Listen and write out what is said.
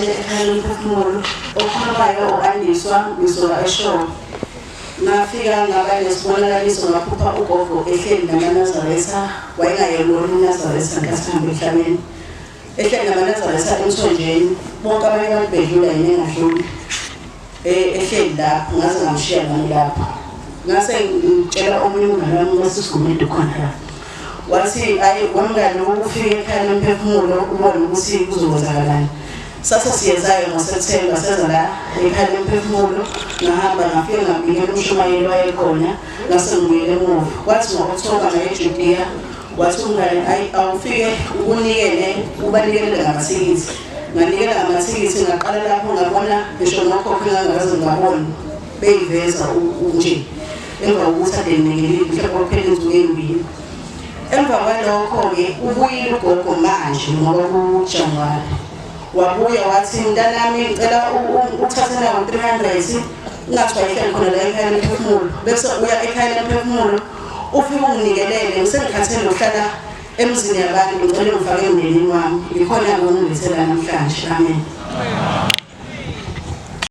ngivakashele ekhaya lomphefumulo okhulumayo u-Andiswa ngisuka eShowe. Ngafika ngaba nesibonakaliso ngaphupha ugogo ehleli namanazaretha wayengayelona unazaretha nkathamba emhlabeni. Ehleli namanazaretha emthonjeni bonke abanye abantu bedlula yena engadluli. Ehleli lapho ngaze ngamshiya nami lapho. Ngase ngitshela omunye umngane wami wasesiGumede khona la. Wathi ayi wamngane ukufika ekhaya lomphefumulo ubone ukuthi kuzokwenzakalani. Sasa siyezayo ngoSeptember seza la ekhaya lomphefumulo ngahamba ngafika ngabikela umshumayeli wayekhona ngase ngibuyele emuva. Kwathi ngo-October ngayeJudia wathi umngane ayi awufike ukunikele ubanikele ngamathikithi. Nganikela ngamathikithi ngaqala lapho ngabona ngisho nokhokho engangakaze ngabona beyiveza nje emva kokuthi ade nginikele mhlawumbe kuphela insuku ezimbili. Emva kwalokho-ke ubuyile ugogo manje ngoba kuJanuwari. Wabuya wathi mntanami ngicela uthathe nawo 300 ungathi wayehleli khona la ekhaya lomphefumulo bese uya ekhaya lomphefumulo ufike unginikelele ngisengikhathele ukuhlala emzini yabantu ngicela ngifake emndenini wami ngikhona ngongilethela namhlanje. Amen.